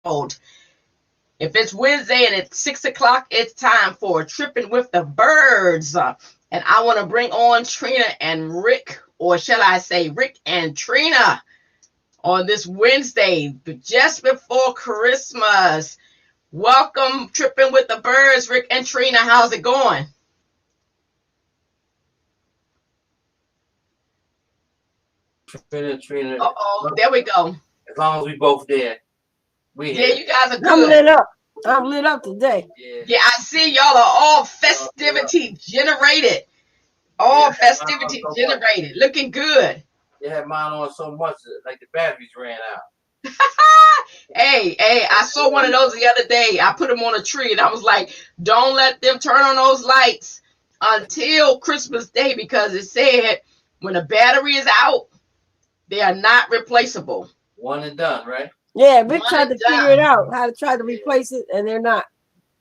If it's Wednesday and it's 6 o'clock, it's time for Tripping with the Byrds. And I want to bring on Trina and Rick, or shall I say Rick and Trina, on this Wednesday, just before Christmas. Welcome, Tripping with the Byrds, Rick and Trina. How's it going? Trina. There we go. As long as we both there. Yeah, you guys are good. I'm lit up. I'm lit up today. Yeah, I see y'all are all festivity generated. All festivity generated. Looking good. They had mine on so much like the batteries ran out. Hey, I saw one of those the other day. I put them on a tree and I was like, don't let them turn on those lights until Christmas Day, because it said when the battery is out, they are not replaceable. One and done, right? Yeah, Rick tried to figure it out, how to try to replace it, and they're not.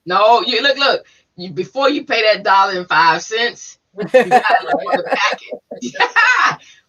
No, you look. Before you pay that $1.05, you gotta look for the packet.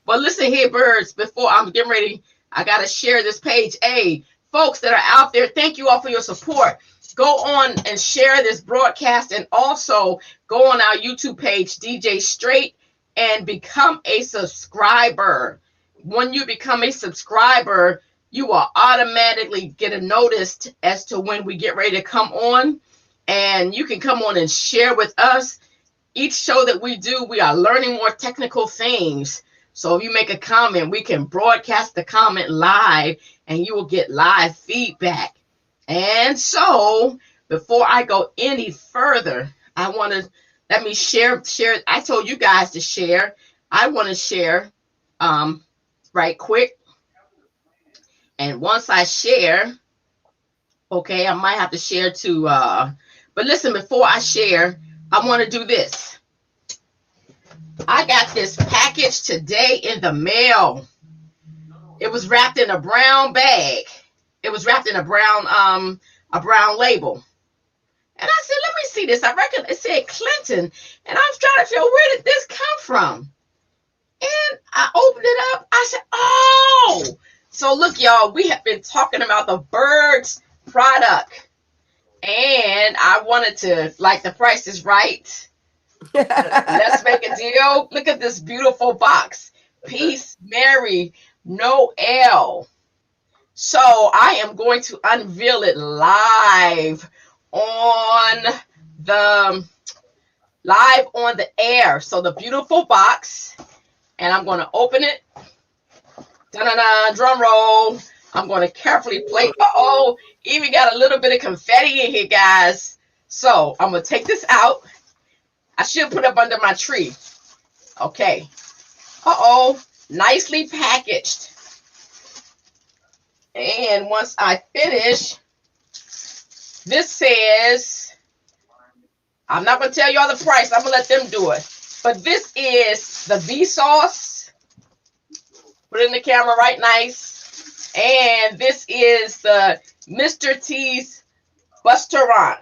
But listen here, Byrds, before I'm getting ready, I gotta share this page. Hey, folks that are out there, thank you all for your support. Go on and share this broadcast, and also go on our YouTube page, DJ Straight, and become a subscriber. When you become a subscriber, you will automatically get a notice as to when we get ready to come on, and you can come on and share with us. Each show that we do, we are learning more technical things. So if you make a comment, we can broadcast the comment live, and you will get live feedback. And so before I go any further, I want to let me share. I told you guys to share. I want to share right quick. And once I share, okay, I might have to share to, but listen, before I share, I want to do this. I got this package today in the mail. It was wrapped in a brown bag. It was wrapped in a brown label. And I said, let me see this. I reckon it said Clinton. And I was trying to figure, where did this come from? And I opened it up. I said, oh. So look, y'all, we have been talking about the Byrds product. And I wanted to, like, the price is right. Let's make a deal. Look at this beautiful box. Peace, Mary, Noel. So I am going to unveil it live on the air. So the beautiful box, and I'm going to open it. Da-da-da, drum roll. I'm going to carefully plate. Even got a little bit of confetti in here, guys. So I'm going to take this out. I should put it up under my tree. Okay. Nicely packaged. And once I finish, this says, I'm not going to tell y'all the price. I'm going to let them do it. But this is the V sauce. Put it in the camera right nice. And this is the Mr. T's Busterant.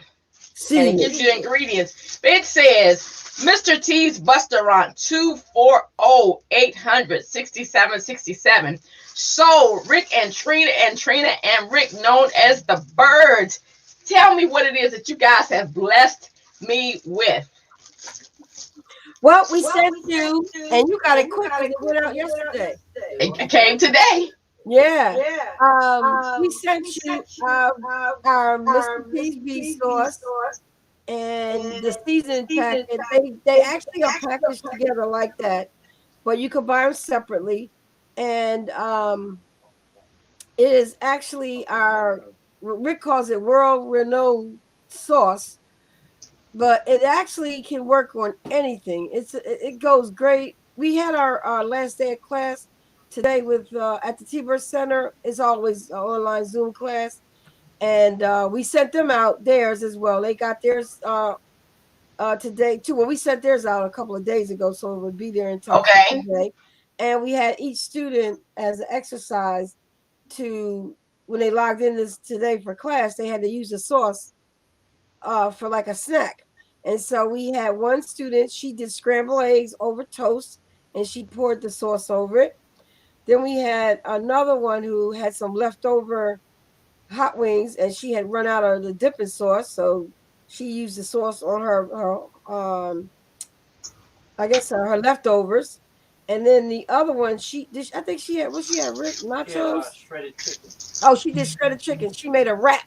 And it gives you the ingredients. It says Mr. T's Busterant 240-800-6767. So Rick and Trina and Rick, known as the Byrds, tell me what it is that you guys have blessed me with. Well, we sent you, and you got it quickly. It went out yesterday. It came today. Yeah. We sent you our Mr. T's sauce and the seasoning packet. They actually are packaged together like that, but you can buy them separately. And it is actually Rick calls it world-renowned sauce, but it actually can work on anything. It goes great. We had our last day of class today with at the T-Bird Center. It's always an online Zoom class, and we sent them out theirs as well. They got theirs today too. Well, we sent theirs out a couple of days ago, so it would be there in time today. And we had each student as an exercise to, when they logged in today for class, they had to use the sauce for like a snack. And so we had one student, she did scrambled eggs over toast, and she poured the sauce over it. Then we had another one who had some leftover hot wings, and she had run out of the dipping sauce, so she used the sauce on her I guess her leftovers. And then the other one, I think she had what she had nachos. Shredded chicken. Oh, she did shredded chicken. She made a wrap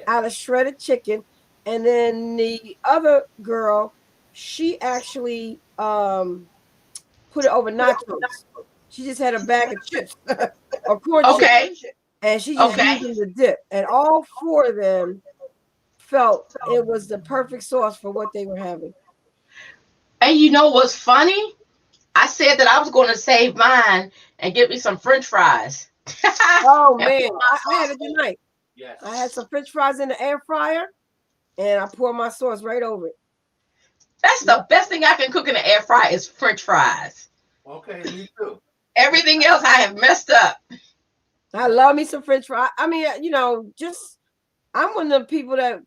out of Yes. shredded chicken. And then the other girl, she actually put it over nachos. She just had a bag of chips or corn chips, Okay. and she just Okay. used them to dip. And all four of them felt it was the perfect sauce for what they were having. And you know what's funny? I said that I was going to save mine and get me some French fries. Oh And man, put my I had sauce it on. tonight. Yes. I had some French fries in the air fryer, and I poured my sauce right over it. That's the best thing I can cook in the air fryer is French fries. Okay, me too. Everything else I have messed up. I love me some French fries. I mean, just I'm one of the people that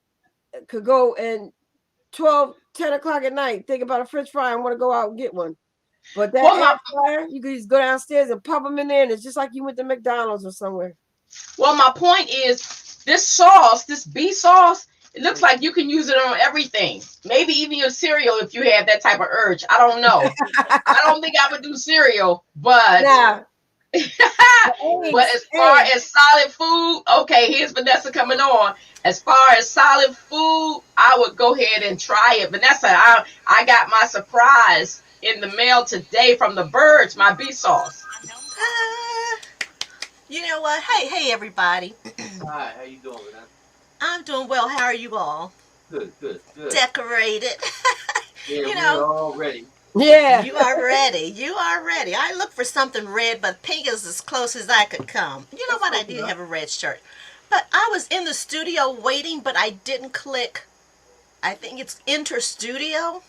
could go and 10 o'clock at night think about a French fry and want to go out and get one. But that Well, air fryer, you can just go downstairs and pop them in there, and it's just like you went to McDonald's or somewhere. my point is this sauce, this B sauce, it looks like you can use it on everything. Maybe even your cereal if you have that type of urge. I don't know. I don't think I would do cereal, but Now, but as far as solid food, okay, here's Vanessa coming on. As far as solid food, I would go ahead and try it. Vanessa, I got my surprise in the mail today from the Byrds, my B sauce. You know what? Hey, everybody. Hi, how you doing, Vanessa? I'm doing well. How are you all? Good. Decorated. Yeah, You we're know, all ready. yeah. you are ready. You are ready. I looked for something red, but pink is as close as I could come. You know what? I did have a red shirt. But I was in the studio waiting, but I didn't click. I think it's enter studio.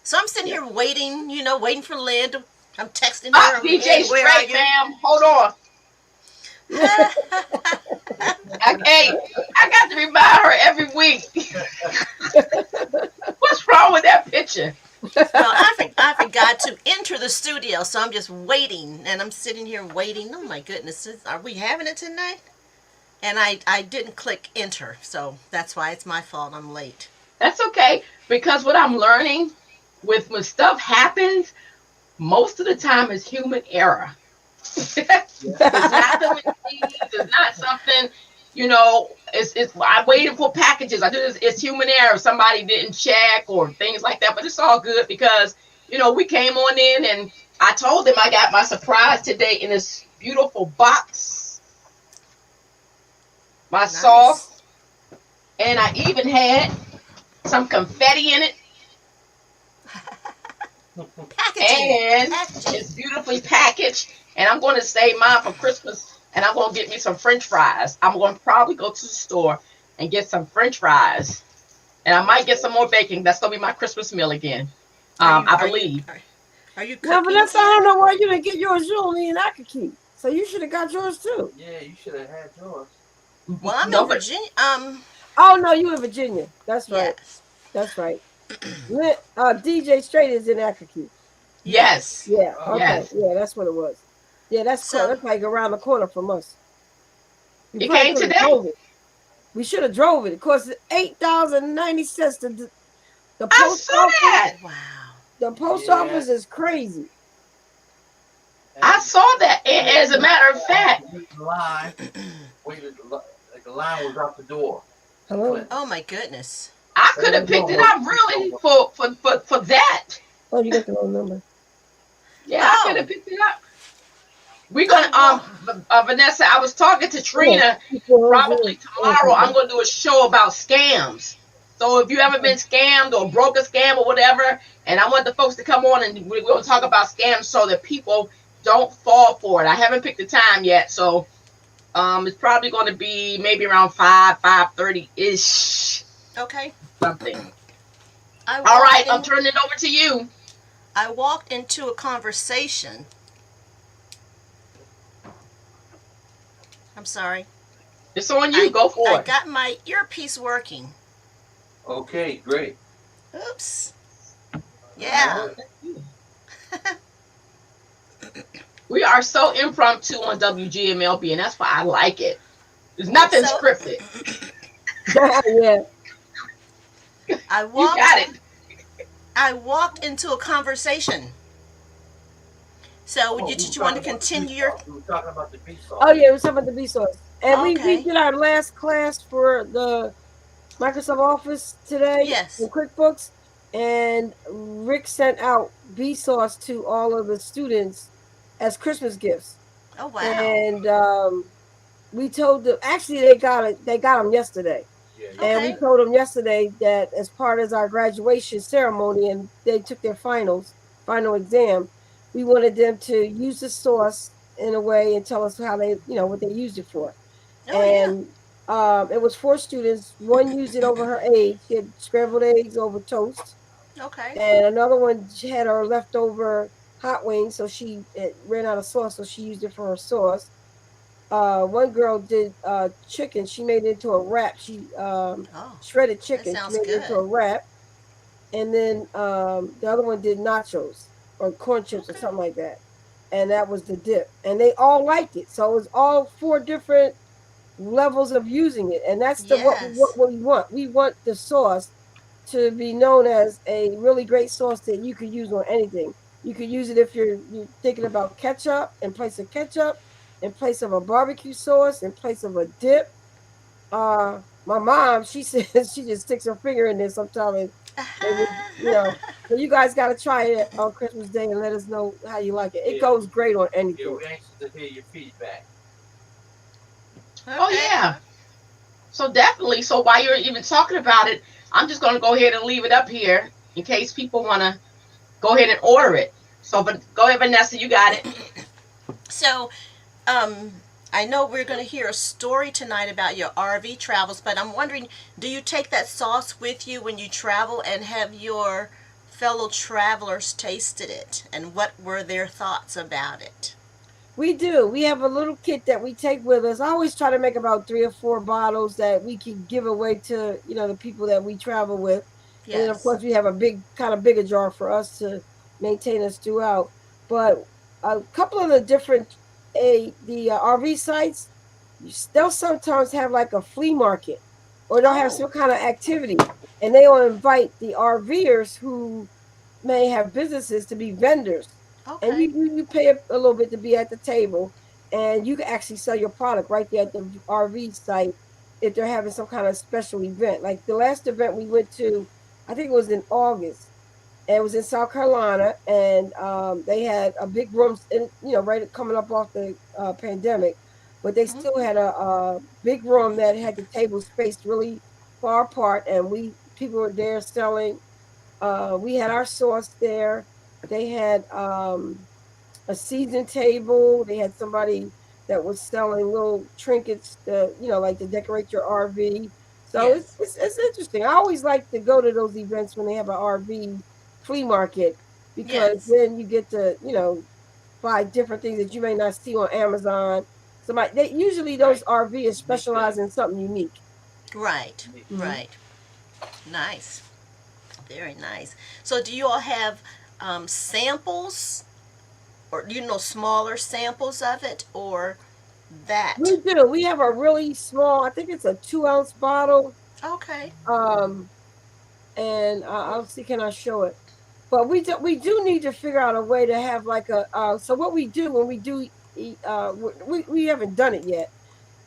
So I'm sitting here waiting, waiting for Lynn. I'm texting her. DJ Hey, where are Straight, you? ma'am. Hold on. Hey, I got to remind her every week. What's wrong with that picture? Well, I forgot to enter the studio, so I'm just waiting, and I'm sitting here waiting. Oh my goodness, are we having it tonight? And I didn't click enter, so that's why it's my fault. I'm late. That's okay, because what I'm learning when stuff happens, most of the time is human error. It's not the machines. It's not something. It's. I'm waiting for packages. I do this. It's human error. Somebody didn't check or things like that. But it's all good because we came on in and I told them I got my surprise today in this beautiful box. My sauce, and I even had some confetti in it. And it's beautifully packaged. And I'm going to save mine for Christmas. And I'm going to get me some French fries. I'm going to probably go to the store and get some French fries. And I might get some more bacon. That's going to be my Christmas meal again. I believe. Are you cooking? No, Vanessa, I don't know why you didn't get yours. You only in Akaki. So you should have got yours too. Yeah, you should have had yours. Well, I'm in Virginia. Oh no, you in Virginia. That's right. Yes. That's right. DJ Straight is in Akaki. Yes. Yeah. Okay. Yes. Yeah, that's what it was. Yeah, that's cool. That's like around the corner from us. You came today? We should have drove it. It cost $8.90 to the I post saw office. that. Wow. The post office is crazy. I saw that. As a matter of fact, The line was out the door. Hello. Oh my goodness. I could have picked it up really for that. Oh, you got the wrong number. Yeah, I could have picked it up. We're gonna Vanessa, I was talking to Trina. Probably tomorrow I'm gonna do a show about scams. So if you ever been scammed or broke a scam or whatever, and I want the folks to come on and we're gonna talk about scams so that people don't fall for it. I haven't picked the time yet, so it's probably gonna be maybe around 5:30-ish. Okay. Something. All right, I'm turning it over to you. I walked into a conversation. I'm sorry. It's on you. Go for it. I got my earpiece working. Okay, great. Oops. Yeah. We are so impromptu on WGMLB, and that's why I like it. There's nothing So scripted. Yeah. I You walked got it. I walked into a conversation. So Oh, did we were you want to talking about the B continue your? sauce. We were talking about the B Oh sauce. yeah, it was something about the Vsauce. And we Okay. did our last class for the Microsoft Office today in Yes. QuickBooks, and Rick sent out Vsauce to all of the students as Christmas gifts. Oh wow. And we told them, actually they got it. They got them yesterday. Yeah, yeah. And we Okay. told them yesterday that as part of our graduation ceremony, and they took their final exam, we wanted them to use the sauce in a way and tell us how they, what they used it for. Oh yeah. And it was four students. One used it over her eggs. She had scrambled eggs over toast, Okay. and another one had her leftover hot wings, so she ran out of sauce, so she used it for her sauce. One girl did chicken. She made it into a wrap. She Oh, shredded that chicken. She sounds made it into good. a wrap. And then the other one did nachos or corn chips or Okay. something like that. And that was the dip. And they all liked it. So it was all four different levels of using it. And that's Yes. what we want. We want the sauce to be known as a really great sauce that you could use on anything. You could use it if you're thinking about ketchup, in place of ketchup, in place of a barbecue sauce, in place of a dip. My mom, she says she just sticks her finger in there sometimes, and they would, So you guys got to try it on Christmas Day and let us know how you like it. It Yeah, goes great on yeah, anything. we're anxious to hear your feedback. Oh Okay. yeah. So definitely. So while you're even talking about it, I'm just gonna go ahead and leave it up here in case people wanna go ahead and order it. So, but go ahead, Vanessa. You got it. So, um, I know we're going to hear a story tonight about your RV travels, but I'm wondering, do you take that sauce with you when you travel, and have your fellow travelers tasted it, and what were their thoughts about it? We do. We have a little kit that we take with us. I always try to make about 3 or 4 bottles that we can give away to, the people that we travel with. And then of Yes. course we have a bigger jar for us to maintain us throughout. But a couple of the different RV sites, they'll sometimes have like a flea market, or they'll have Oh, some kind of activity, and they will invite the RVers who may have businesses to be vendors, and okay. you pay a little bit to be at the table, and you can actually sell your product right there at the RV site if they're having some kind of special event. Like the last event we went to, I think it was in August, and it was in South Carolina, and they had a big room, and right coming up off the pandemic, but they Hmm. still had a big room that had the tables spaced really far apart, and we people were there selling. We had our sauce there. They had a season table. They had somebody that was selling little trinkets, like to decorate your RV. So it's, Yes. it's it's interesting. I always like to go to those events when they have an RV flea market, because Yes. then you get to buy different things that you may not see on Amazon. Somebody they usually those Right. RVs Unique specialize thing. in something unique. Right. Unique thing. Mhm. Right. Nice. Very nice. So, do you all have samples, or smaller samples of it, or that? We do. We have a really small. I think it's a 2 ounce bottle. Okay. Um, and I'll see, can I show it? But we do need to figure out a way to have like a. So what we do when we do, we haven't done it yet.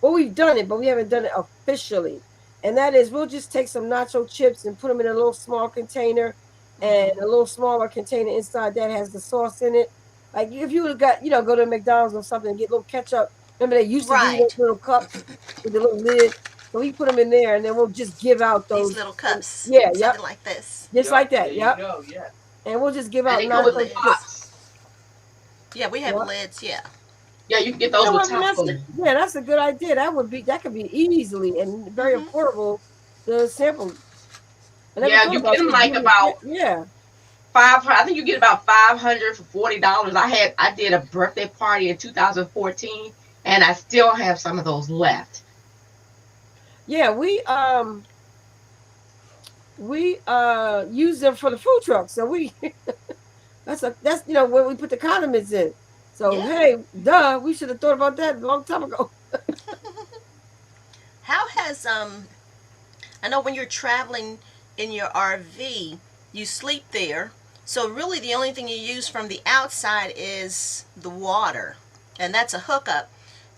Well, we've done it, but we haven't done it officially. And that is, we'll just take some nacho chips and put them in a little small container, and Mm-hmm. a little smaller container inside that has the sauce in it. Like if you would have got, go to McDonald's or something and get a little ketchup. Remember they used to give you those Right. little cups with the little lid. So we put them in there, and then we'll just give out These those. little cups, Yeah, yep, something like this. just Yup. like There that. you Yep, go. Yeah. and we'll just give And out they come With with nacho chips. lids. tops. Yeah, we have Yep. lids. Yeah. Yeah, you can get You those know with what, tops Vanessa? on it. Yeah, that's a good idea. That could be easily and very Mm-hmm. affordable. The sample. I never Yeah, thought you get about them just like giving it. about Yeah. five. I think you get about 500 for $40. I did a birthday party in 2014, and I still have some of those left. Yeah, we use them for the food truck. So we that's where we put the condiments in. So Yeah. hey, duh, we should have thought about that a long time ago. has I know when you're traveling in your RV, you sleep there. So really the only thing you use from the outside is the water. And that's a hookup.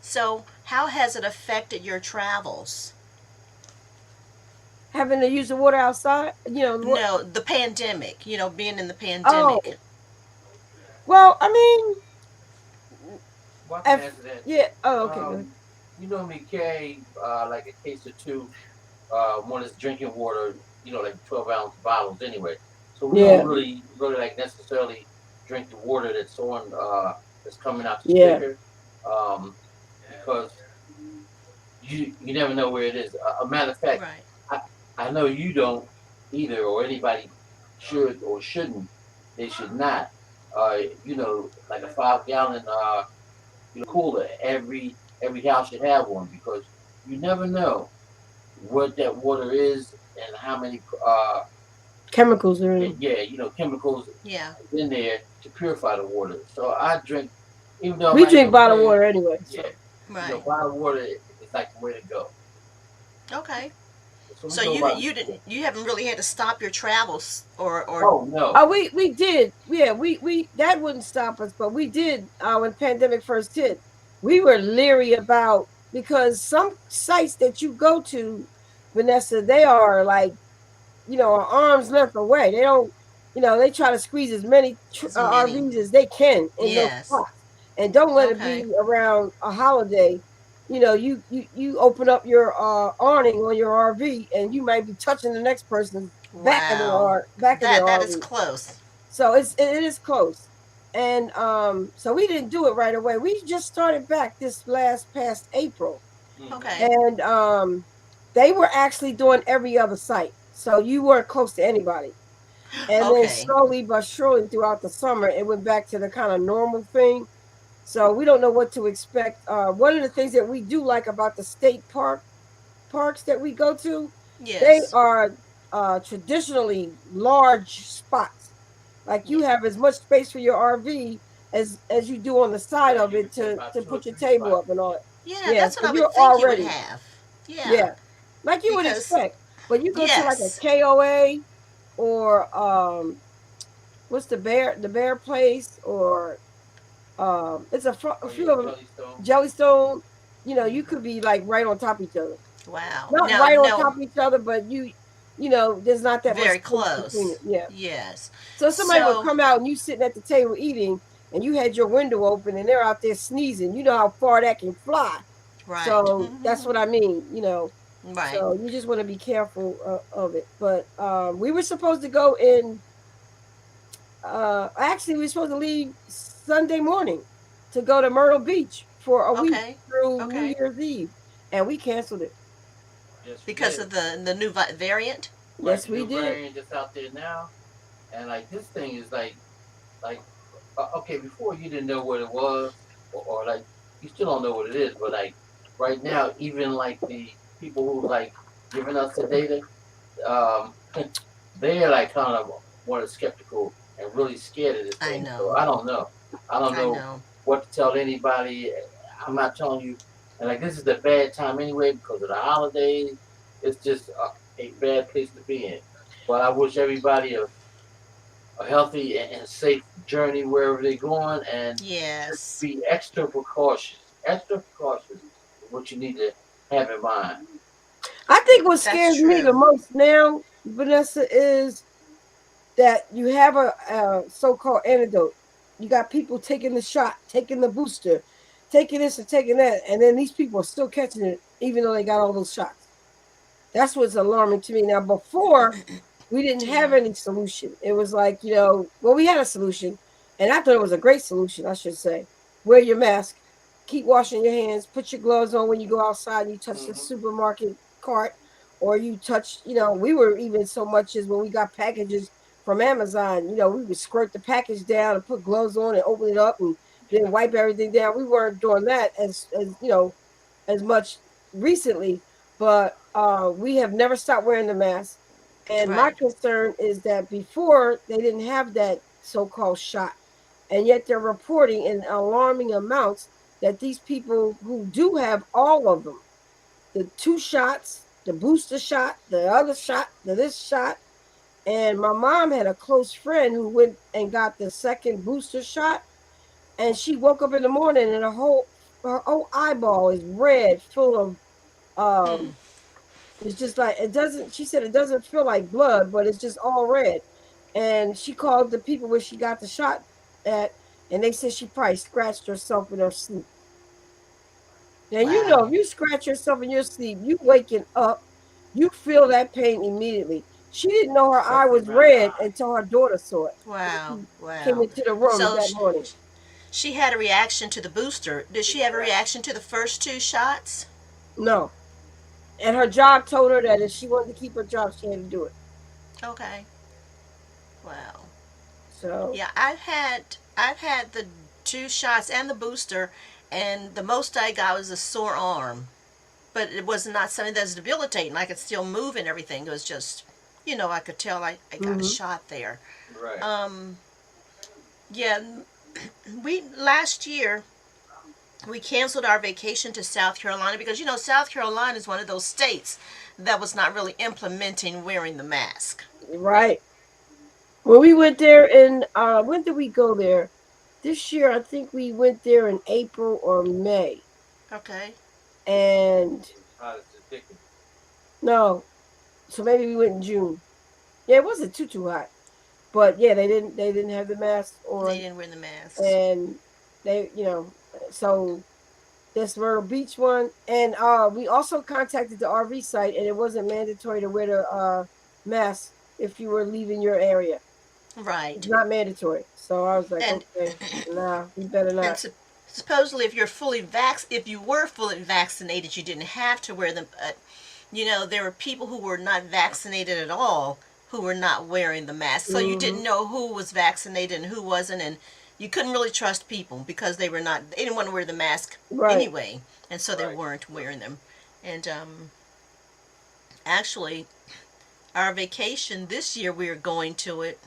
So how has it affected your travels? Having to use the water outside, No, the pandemic, being in the pandemic. Oh, well, I mean, Well, I can if answer that. yeah. Oh, okay, good. Um, you normally carry like a case or two when it's drinking water, like 12-ounce bottles anyway. So we don't Yeah, really like necessarily drink the water that's coming out the yeah. spigot, um, because you never know where it is. A matter of fact, Right. I I know you don't either, or anybody should or shouldn't. They should not. Like a 5 gallon cooler. Every house should have one because you never know what that water is and how many Chemicals are in. yeah, chemicals Yeah. in there to purify the water. So I drink, even though I'm We not drink even bottled paying. water anyway. Yeah, So Right. bottled water is like the way to go. Okay. So we So go you by. you didn't you haven't really had to stop your travels or Oh no. oh, we did. Yeah, we that wouldn't stop us, but we did when pandemic first hit. We were leery about because some sites that you go to, Vanessa, they are like an arm's length away. They don't, they try to squeeze as many as many. RVs as they can in those Yes. spots, and don't let it Okay. be around a holiday. You open up your awning on your RV, and you might be touching the next person's Wow. back of their That is RV. close. So it is close, and so we didn't do it right away. We just started back this last past April, Mm-hmm. Okay. and they were actually doing every other site, so you weren't close to anybody. And then Okay. slowly but surely throughout the summer, it went back to the kind of normal thing. So we don't know what to expect. One of the things that we do like about the parks that we go to, they Yes. are traditionally large spots. Like you Yeah. have as much space for your RV as you do on the side Yeah, of you it can fit to about two or put your three table spots up in and all there. that. Yeah, Yeah, that's what so I would you're think you would already have. Yeah. yeah, like you would Because expect. But you go to like a yes. KOA or what's the bear place or it's a Oh few yeah, of them, Jellystone. Jellystone. You Mm-hmm. could be like right on top of each other, Wow. not Now, right on no, top of each other, but there's not that much very space between close. it. Yeah. Yes. So somebody would So, come out and you sitting at the table eating, and you had your window open, and they're out there sneezing. You know how far that can fly. right. So that's what I mean. Right. So you just want to be careful of it. But we were supposed to go in. Actually, we were supposed to leave Sunday morning to go to Myrtle Beach for a week Okay. through New Okay. Year's Eve, and we canceled it. Yes, we Because did. of the new variant. Right, Yes, the we new did. variant that's out there now, and like this thing is like okay, before you didn't know what it was, or like you still don't know what it is, but like right now, even like the people who like giving us the data, um, they're like kind of more skeptical and really scared of this I thing. So know. I don't know. I don't I know know. what to tell anybody. I'm not telling you. And like this is the bad time anyway because of the holidays. It's just a bad place to be in. But I wish everybody a healthy and safe journey wherever they're going, and just Yes. be extra precautious. Extra precautious is what you need to have in mind. I think what That's scares me the true. most now, Vanessa, is that you have a so-called antidote. You got people taking the shot, taking the booster, taking this and taking that, and then these people are still catching it, even though they got all those shots. That's what's alarming to me. Now, before we didn't have Yeah. any solution. It was like, well, we had a solution, and I thought it was a great solution, I should say. Wear your mask, keep washing your hands, put your gloves on when you go outside and you touch the Hmm. supermarket cart, or you touch, we were even so much as when we got packages from Amazon, we would squirt the package down and put gloves on and open it up and then wipe everything down. We weren't doing that as much recently, but we have never stopped wearing the mask. And my Right. concern is that before they didn't have that so-called shot, and yet they're reporting in alarming amounts that these people who do have all of them the 2 shots, the booster shot, the other shot, the this shot. And my mom had a close friend who went and got the second booster shot, and she woke up in the morning and her whole eyeball is red, full of Mm. it's just like it doesn't. She said it doesn't feel like blood, but it's just all red. And she called the people where she got the shot at, and they said she probably scratched herself in her sleep. Now you know if Wow. you scratch yourself in your sleep, you waking up, you feel that pain immediately. She didn't know her eye Especially was around the red eye. until her daughter saw it when Wow. she came Wow. into the room So that morning. she had a reaction to the booster. Did she have a reaction to the first 2 shots? No, and her job told her that if she wanted to keep her job, she had to do it. Okay. Wow. So Yeah, I've had the 2 shots and the booster, and the most I got was a sore arm. But it was not something that's debilitating. I could still move and everything. It was just, I could tell I got a hmm shot there. Right. Um, yeah, we last year we canceled our vacation to South Carolina because South Carolina is one of those states that was not really implementing wearing the mask. right. When we went there in when did we go there? This year I think we went there in April or May. Okay. And It was hot as the dickens. no, so maybe we went in June. Yeah, it wasn't too hot. But yeah, they didn't have the mask They on, didn't wear the masks. and they so this Myrtle Beach one, and we also contacted the RV site, and it wasn't mandatory to wear the mask if you were leaving your area. It's Right. not mandatory. So I was like, And okay, nah, we better and not. supposedly if you were fully vaccinated, you didn't have to wear them. But there were people who were not vaccinated at all who were not wearing the mask, so you Hmm. didn't know who was vaccinated and who wasn't, and you couldn't really trust people because they didn't want to wear the mask Right. anyway, and so they Right. weren't wearing them. And actually, our vacation this year, we are going to it.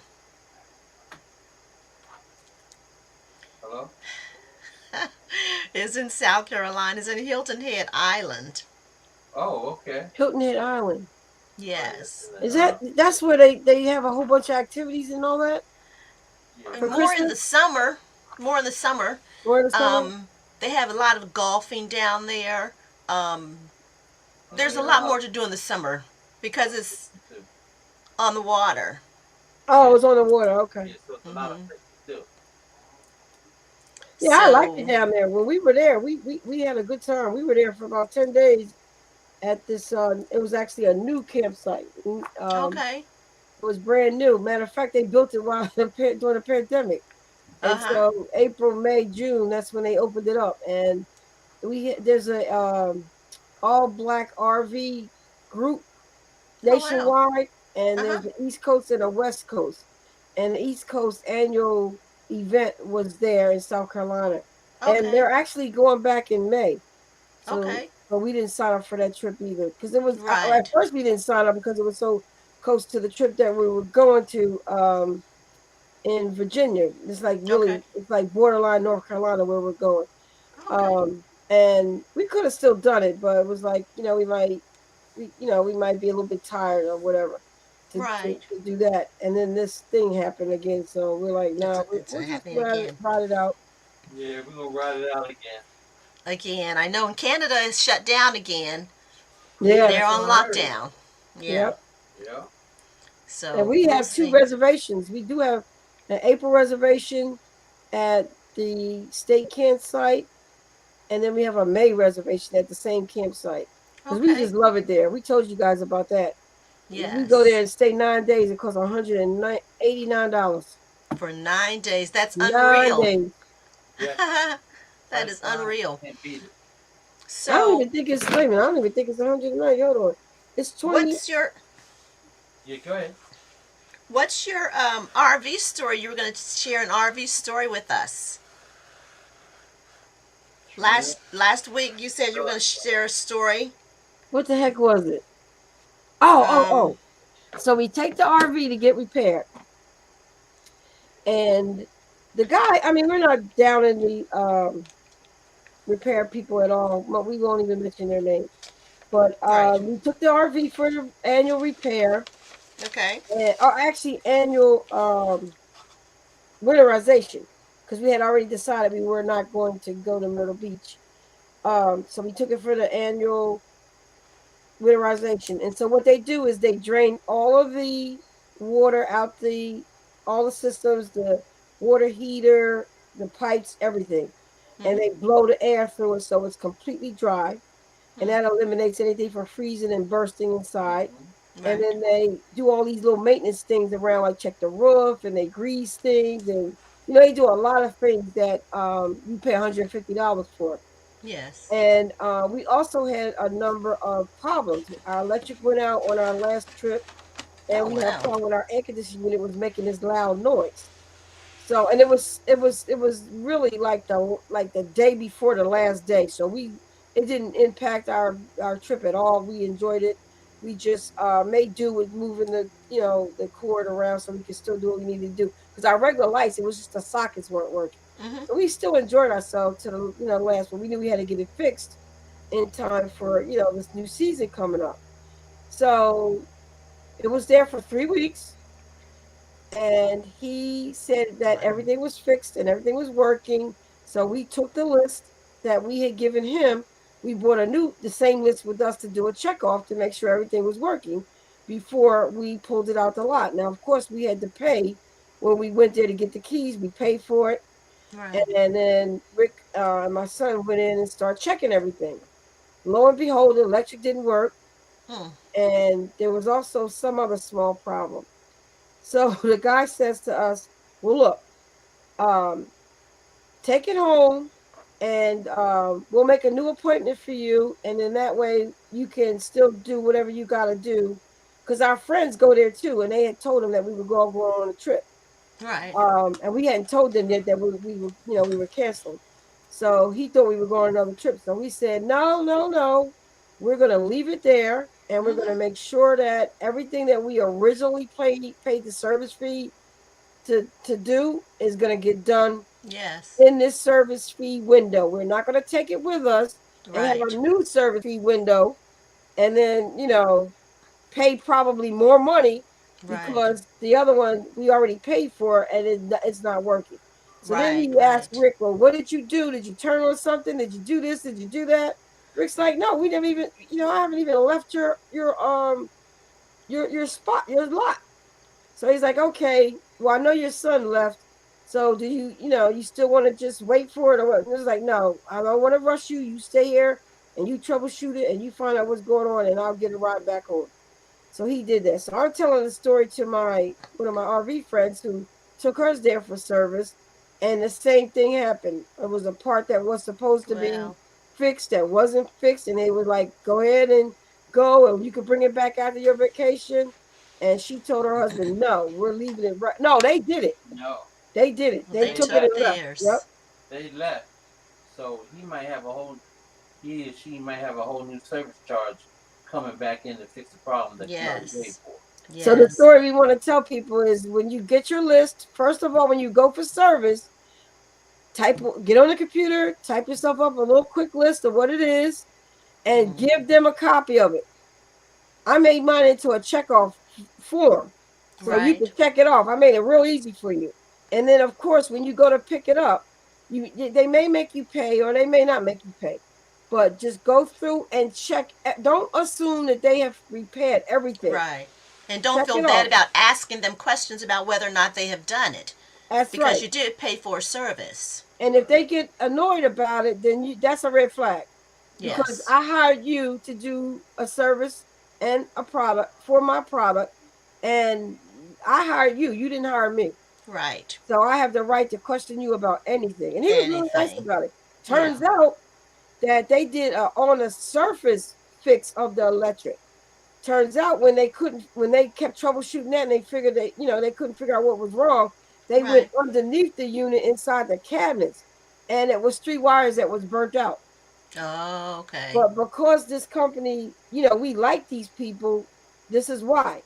Hello? Is in South Carolina, is in Hilton Head Island. Oh, okay. Hilton Head Island. Oh, yes. Yes. Is that's where they have a whole bunch of activities and all that Yeah. for More in Christmas the summer. More in the summer. or in the summer? They have a lot of golfing down there. Um, Oh, there's they a got a lot lot more of to do in the summer because it's too. on the water. Oh, Yeah. it's on the water. Okay. Yeah, so it's a lot of Hmm. places too. Yeah, I liked it So, down there. When we were there, we had a good time. We were there for about 10 days at this. It was actually a new campsite. okay. It was brand new. Matter of fact, they built it while during the pandemic, Uh and huh. so April, May, June, that's when they opened it up. And there's a all black RV group Oh, wow. nationwide, and Uh huh. there's the East Coast and the West Coast. And the East Coast annual event was there in South Carolina, and Okay. they're actually going back in May. So, Okay. but we didn't sign up for that trip either because it was at Right. first we didn't sign up because it was so close to the trip that we were going to in Virginia. Okay. It's like borderline North Carolina where we're going. Okay. And we could have still done it, but it was like we might be a little bit tired or whatever Right. to do that. And then this thing happened again, so we're like, no, It's we'll just happening again. ride it out. Yeah, we're gonna ride it out again. Again, I know in Canada is shut down again. Yeah, They're that's on what I heard. lockdown. Yeah. Yep. Yeah. And So we we'll have two see. reservations. We do have an April reservation at the state campsite, and then we have a May reservation at the same campsite because we Okay. just love it there. We told you guys about that. We go there Yes. and stay 9 days. It costs $189. For 9 days. That's Nine unreal. days. Yes. That is Price line unreal. can't beat it. I don't So, even think it's. Wait a minute. I don't even think it's 190. Hold on. It's 20. what's your Yeah, go ahead. RV story? You were going to share an RV story with us. Yeah. Last week you said you were going to share a story. What the heck was it? Oh, oh, Um, oh. So we take the RV to get repaired, and the guy. I mean, we're not down in the repair people at all. But we won't even mention their names. But Right. we took the RV for the annual repair, Okay. and or actually annual winterization, because we had already decided we were not going to go to Myrtle Beach. So we took it for the annual winterization. And so what they do is they drain all of the water out all the systems, the water heater, the pipes, everything. And Mhm. they blow the air through it so it's completely dry. And Mhm. that eliminates anything from freezing and bursting inside. Mm-hmm. And Right. then they do all these little maintenance things around, like check the roof and they grease things. And, they do a lot of things that you pay $150 for. Yes. And we also had a number of problems. Our electric went out on our last trip, and Oh we had a wow. problem with our air conditioning unit was making this loud noise. So, and it was really like the day before the last day. So it didn't impact our trip at all. We enjoyed it. We just made do with moving the cord around so we could still do what we needed to do. Because our regular lights, it was just the sockets weren't working. Mhm. So we still enjoyed ourselves to the last, but we knew we had to get it fixed in time for this new season coming up. So it was there for 3 weeks, and he said that Wow. everything was fixed and everything was working. So we took the list that we had given him. We bought the same list with us to do a check off to make sure everything was working before we pulled it out the lot. Now, of course, we had to pay when we went there to get the keys. We paid for it, Right. and then Rick and my son went in and started checking everything. Lo and behold, the electric didn't work, Hmm. and there was also some other small problem. So the guy says to us, "Well, look, um, take it home, and we'll make a new appointment for you, and then that way you can still do whatever you got to do." Because our friends go there too, and they had told him that we would go on a trip. Right. And we hadn't told them yet that we were canceling. So he thought we were going on another trip. So we said, no, no, no. We're gonna leave it there, and we're gonna Mhm. make sure that everything that we originally paid the service fee to do is gonna get done Yes. in this service fee window. We're not gonna take it with us and have a Right. new service fee window, and then pay probably more money Right. because the other one we already paid for and it's not working. So then Right. he asked Right. Rick, "Well, what did you do? Did you turn on something? Did you do this? Did you do that?" Rick's like, "No, we never even, I haven't even left your spot, your lot." So he's like, "Okay, well, I know your son left. So do you still want to just wait for it or what?" And it was like, "No, I don't want to rush you. You stay here and you troubleshoot it and you find out what's going on, and I'll get a ride back home." So he did that. So I'm telling the story to my one of my RV friends who took hers there for service, and the same thing happened. It was a part that was supposed to be Well. fixed that wasn't fixed, and they were like, "Go ahead and go, and you can bring it back after your vacation." And she told her husband, "No, we're leaving it right." No, they did it. No, They did it. They They they took it took and left. left. Yep. theirs. They left. So he or she might have a whole new service charge coming back in to fix the problem that you already paid Yes. for. So the Yes. story we want to tell people is when you get your list, first of all, when you go for service, get on the computer, type yourself up a little quick list of what it is, and Mhm. give them a copy of it. I made mine into a checkoff form, so you Right. can check it off. I made it real easy for you. And then, of course, when you go to pick it up, they may make you pay or they may not make you pay, but just go through and check. Don't assume that they have repaired everything. Right. And don't Check feel it bad off. about asking them questions about whether or not they have done it That's because right. you did pay for a service. And if they get annoyed about it, then that's a red flag. Because Yes. I hired you to do a service and a product for my product, and I hired you. You didn't hire me. Right. So I have the right to question you about anything. And he was really nice Anything. about it. Yeah. Turns out that they did on a surface fix of the electric. Turns out when they kept troubleshooting that and they figured they couldn't figure out what was wrong, they went Right. underneath the unit inside the cabinets, and it was three wires that was burnt out. Oh, okay. But because this company, we like these people, this is why.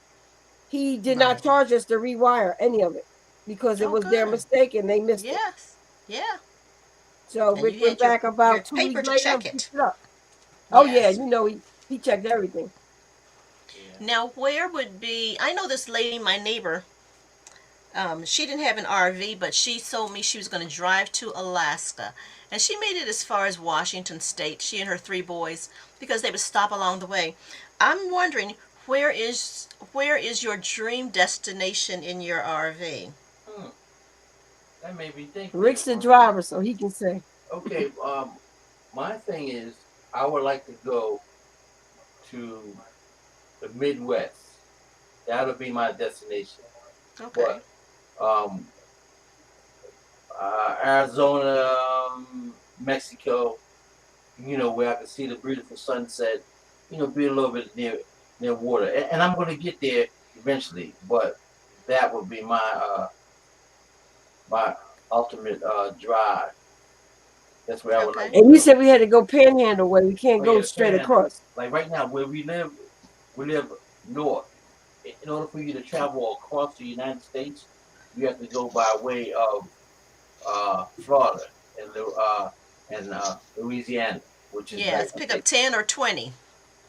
He did not Right. charge us to rewire any of it because it Oh, was their good. mistake and they missed it. Yes. Yeah. So And Rick you went had your back about two paper weeks to later check and picked it. it up. Oh yeah, Yes. He checked everything. Yeah. Now, where would be? I know this lady, my neighbor. She didn't have an RV, but she told me she was going to drive to Alaska, and she made it as far as Washington State. She and her three boys, because they would stop along the way. I'm wondering where is your dream destination in your RV? Hmm. That made me think there Rick's the for a minute. driver, so he can say. Okay. My thing is, I would like to go to the Midwest. That would be my destination. Okay. But um, Arizona, Mexico, where I can see the beautiful sunset, be a little bit near water. And I'm going to get there eventually, but that would be my ultimate drive. That's where I would like Okay. to And you go. said we had to go panhandle way. We can't Oh go yeah, the straight panhandle. across. Like right now, where we live north. In order for you to travel across the United States, you have to go by way of Florida and Louisiana, which is like Yes, pick up 10 or 20.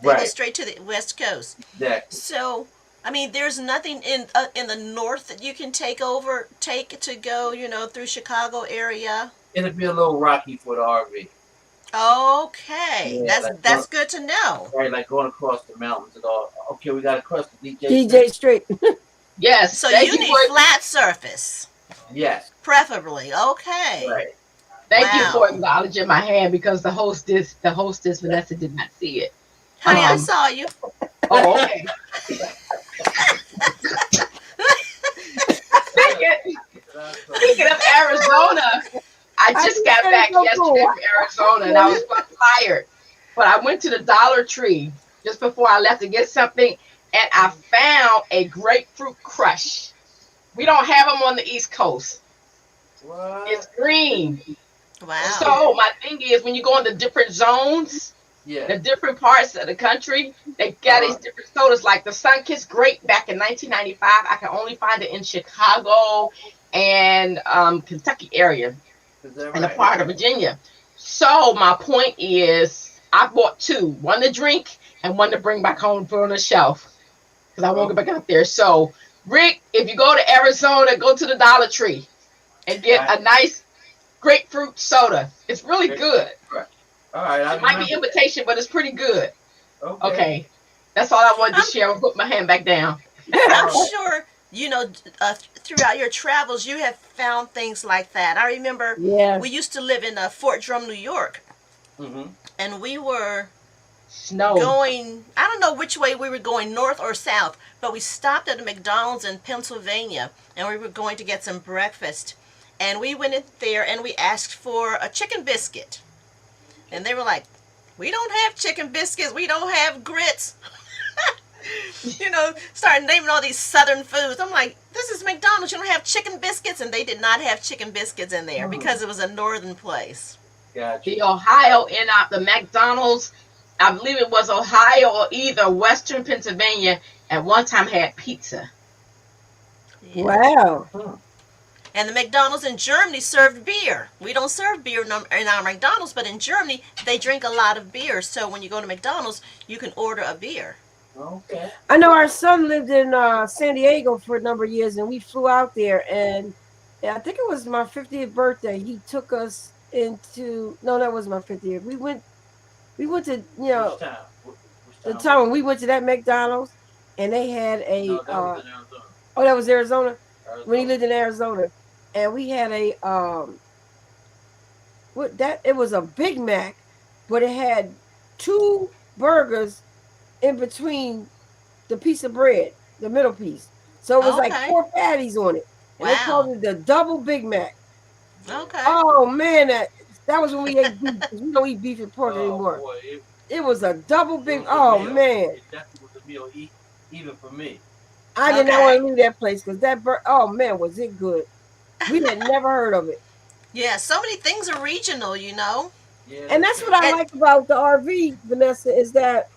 They go right, straight to the West Coast. exactly. So, I mean, there's nothing in the north that you can take to go, through Chicago area. It'll be a little rocky for the RV. Okay, Yeah, that's like that's good to know. right, like going across the mountains and all. Okay, we got to cross the DJ Street. DJ Street. Yes, So thank you you need for flat surface, Yes, preferably. Okay. right. thank you for Wow. acknowledging my hand because the hostess Vanessa did not see it. Honey, I Um. saw you. Oh, okay. Speaking speaking of Arizona, I I just just got said it's back so yesterday cool. from Arizona and I was tired. But I went to the Dollar Tree just before I left to get something and I found a grapefruit crush. We don't have them on the East Coast. It's What? green. Wow. Okay. So my thing is when you go into different zones, Yes. the different parts of the country, they got Uh, these different sodas. Like the Sunkist Grape back in 1995, I can only find it in Chicago and Kentucky area is that and a right? part of Virginia. So my point is, I bought two, one to drink and one to bring back home and put on the shelf because I won't Oh, go back out there. So Rick, if you go to Arizona, go to the Dollar Tree and get got a nice grapefruit soda. It's really it. good. All right, I It might be remember that. imitation, but it's pretty good. Okay. Okay. That's all I wanted to I'm share. I'll put my hand back down. I'm All right. sure throughout your travels you have found things like that. I remember we Yes. used to live in Fort Drum, New York, Mm-hmm. and we were Snow. going, I don't know which way we were going, north or south, but we stopped at a McDonald's in Pennsylvania and we were going to get some breakfast. And we went in there and we asked for a chicken biscuit. And they were like, "We don't have chicken biscuits, we don't have grits." Started naming all these southern foods. I'm like, this is McDonald's, you don't have chicken biscuits? And they did not have chicken biscuits in there Hmm. because it was a northern place. Gotcha. The Ohio and the McDonald's, I believe it was Ohio or either Western Pennsylvania, at one time had pizza. Yeah. Wow. Hmm. And the McDonald's in Germany served beer. We don't serve beer in our McDonald's, but in Germany, they drink a lot of beer. So when you go to McDonald's, you can order a beer. Okay. I know our son lived in San Diego for a number of years, and we flew out there. And I think it was my 50th birthday. He took us into no, that was my 50th. We went to Which town? Which the town was time when we went to that McDonald's, and they had it? a No, that was in Arizona. oh, that was Arizona when he Arizona. lived in Arizona, and we had a what that it was a Big Mac, but it had two burgers in between the piece of bread, the middle piece. So it was like Okay. four patties on it, and they Wow. called it the double Big Mac. Yeah. Okay. Oh man, that was when we ate beef because we don't eat beef and pork Oh anymore. boy, It was a double it Big. was a Oh meal. man, It definitely was a meal, even for me. I did not want Okay. to leave that place because oh man, was it good? We had never heard of it. Yeah, so many things are regional. Yeah, And that's that's what true. I And like about the RV, Vanessa, is that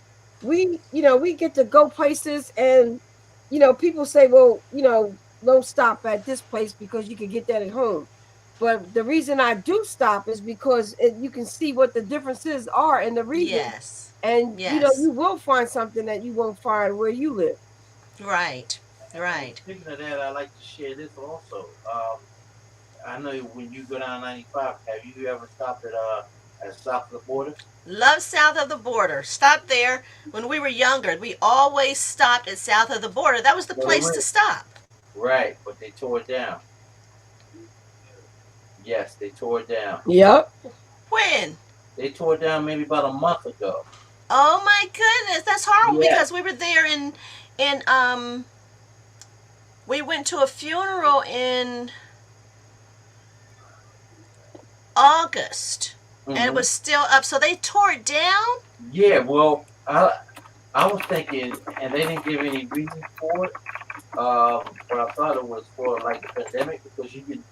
we get to go places and people say, well, don't stop at this place because you can get that at home. But the reason I do stop is because you can see what the differences are in the region, Yes. and Yes. you will find something that you won't find where you live. Right. And Right. speaking of that, I like to share this also. I know when you go down 95, have you ever stopped at south of the border? Love south of the border. Stopped there when we were younger. We always stopped at south of the border. That was the No, place to wait. stop. Right, but they tore it down. Yes, they tore it down. Yep. When? They tore it down maybe about a month ago. Oh my goodness, that's horrible Yes. because we were there in we went to a funeral in August and it Hmm. was still up. So they tore it down? Yeah, well, I was thinking, and they didn't give any reason for it. But I thought it was for like the pandemic because you could.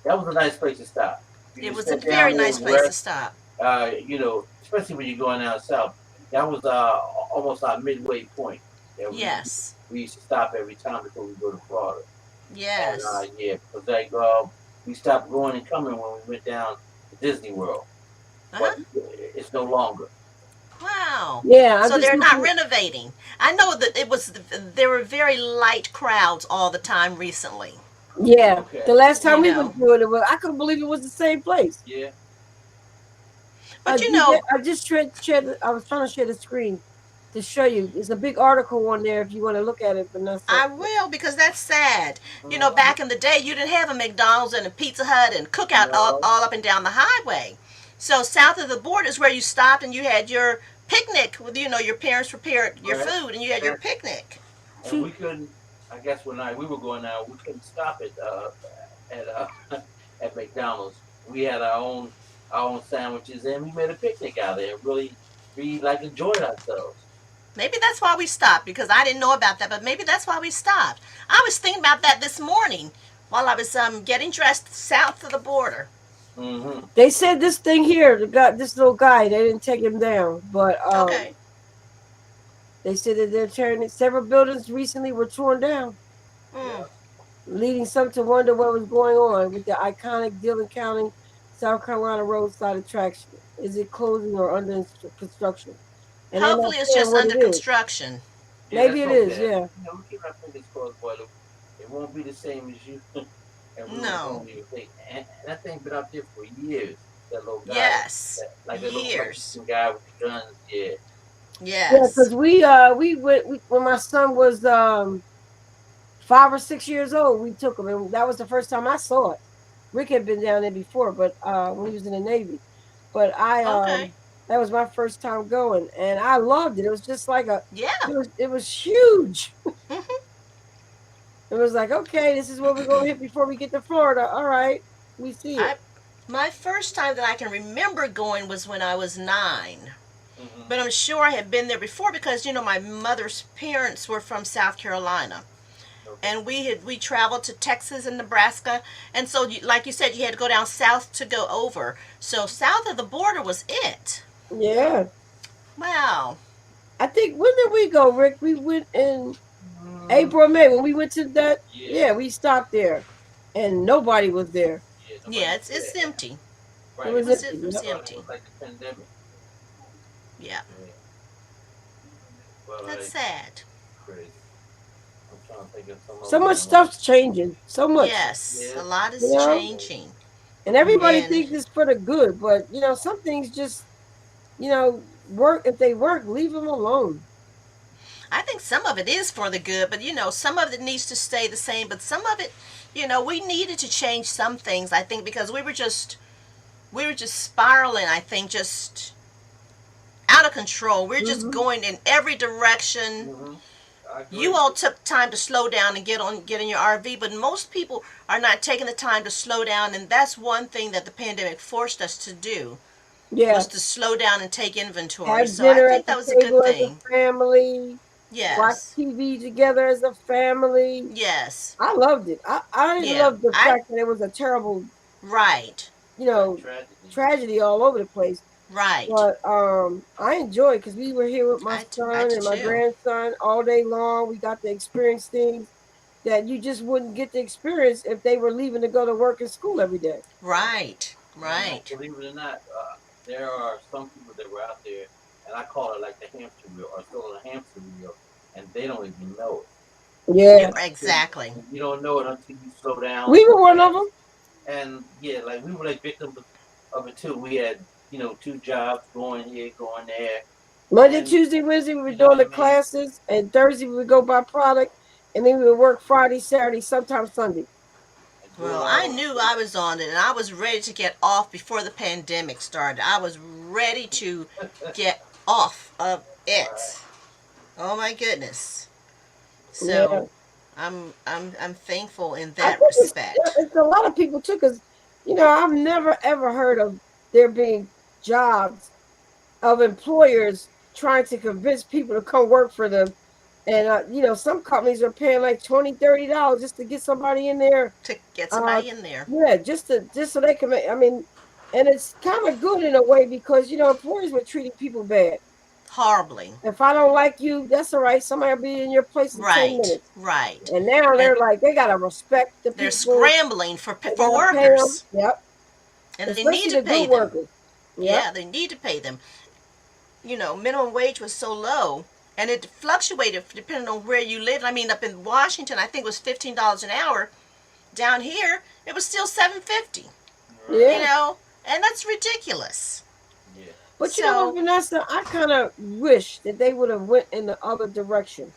That was a nice place to stop. You It could was a sit very down there nice and place to rest. stop. Especially when you're going down south. That was almost our midway point. That Yes. we used to stop every time before we go to Florida. And Yes. yeah, because like we stopped going and coming when we went down to Disney World, but Uh-huh. it's no longer. Wow. Yeah, I'm So just they're not looking. renovating. I know that there were very light crowds all the time recently. Yeah, the Okay. last You time we know. went through it, I couldn't believe it was the same place. Yeah. But you know, I just shared. I was trying to share the screen to show you. There's a big article on there if you want to look at it, Vanessa. I will because that's sad. You know, Mm, back in the day, you didn't have a McDonald's and a Pizza Hut and Cookout no. all up and down the highway. So south of the border is where you stopped and you had your picnic with your parents prepared your Right. food and you had your And, picnic. and She, we couldn't. I guess when we were going out, we couldn't stop at at McDonald's. We had our own sandwiches, and we made a picnic out there. Really, we like enjoyed ourselves. Maybe that's why we stopped because I didn't know about that, but maybe that's why we stopped. I was thinking about that this morning while I was getting dressed south of the border. Hmm. they said this thing here, this little guy, they didn't take him down, but Okay. they said that they're tearing it. Several buildings recently were torn down, Mm. Yeah. leading some to wonder what was going on with the iconic Dillon County, South Carolina roadside attraction. Is it closing or under construction? And they're not Hopefully, it's saying just what under it is. construction. Yeah, Maybe let's it hope is, that. yeah. We keep our fingers crossed, but it won't be the same as you and we were No. going to think. And that thing been out there for years. That little guy, Yes. like that little Years. Mexican guy with the guns. Yeah. Yeah, Yes. because we went when my son was 5 or 6 years old, we took him, and that was the first time I saw it. Rick had been down there before, but when he was in the Navy, but I Okay. that was my first time going, and I loved it. It was just like Yeah. it was huge. Hmm. It was like, okay, this is what we're gonna hit before we get to Florida. All right, we see it. I My first time that I can remember going was when I was 9. Hmm. But I'm sure I had been there before because my mother's parents were from South Carolina. Okay. And we traveled to Texas and Nebraska, and so like you said, you had to go down south to go over. So south of the border was it. Yeah, Wow. I think when did we go, Rick? We went in Mm, April or May when we went to that. yeah. Yeah, we stopped there, and nobody was there. Yeah. Nobody Yeah, was it's there. empty. It Right. was It empty. was Yep. Thought it empty. was like the pandemic. Yeah, Yeah. Well, that's like sad. crazy. I'm trying to think of some So other much one. stuff's changing. So much, Yes, Yeah. a lot you is know. changing. And everybody Hmm. And thinks it's for the good, but some things just work. If they work, leave them alone. I think some of it is for the good, but some of it needs to stay the same. But some of it, we needed to change some things. I think because we were just spiraling. I think just out of control. We're just Hmm. going in every direction. Hmm. I You agree. all took time to slow down and get in your RV, but most people are not taking the time to slow down, and that's one thing that the pandemic forced us to do was Yeah, to slow down and take inventory. have So I dinner at think the that was a good table as a thing. family. Watch Yes. TV together as a family. Yes. I loved it. I didn't Yeah. love the I fact that it was a terrible, Right. you Right. know, Tragedy. tragedy all over the place. Right. But I enjoyed because we were here with my I son did and my too. grandson all day long. We got to experience things that you just wouldn't get the experience if they were leaving to go to work and school every day. Right. You know, Right. believe it or not, there are some people that were out there, and I call it like the hamster wheel, or still on a hamster wheel, and they don't even know it. Yeah, Exactly. And you don't know it until you slow down we and were look one of at it. them. And yeah, like we were like victims of it too. We had, two jobs going here, going there, Monday, and Tuesday, Wednesday, we were you know doing what the I mean. classes, and Thursday we would go by product, and then we would work Friday, Saturday, sometimes Sunday. And do it Well, I all. knew I was on it and I was ready to get off before the pandemic started. I was ready to get off of Right. it. Oh my goodness. Yeah, So I'm thankful in I that think respect. it's a lot of people too, because I've never ever heard of there being jobs of employers trying to convince people to come work for them. And some companies are paying like $20, $30 just to get somebody in there. To get Uh, somebody in there. yeah, just so they can make. I mean, and it's kind of good in a way because employers were treating people bad. Horribly. If I don't like you, that's all right. Somebody will be in your place in 10 Right. minutes. Right. And now And they're like, they gotta respect the they're people. scrambling They for gotta pay them. workers. Yep. And they need Especially to the pay good them. workers. Yep. Yeah, they need to pay them. Minimum wage was so low and it fluctuated depending on where you lived. I mean, up in Washington, I think it was $15 an hour. Down here, it was still $7.50. Right. You Yeah. know, and that's ridiculous. Yeah. But you know what, So Vanessa, I kind of wish that they would have went in the other direction.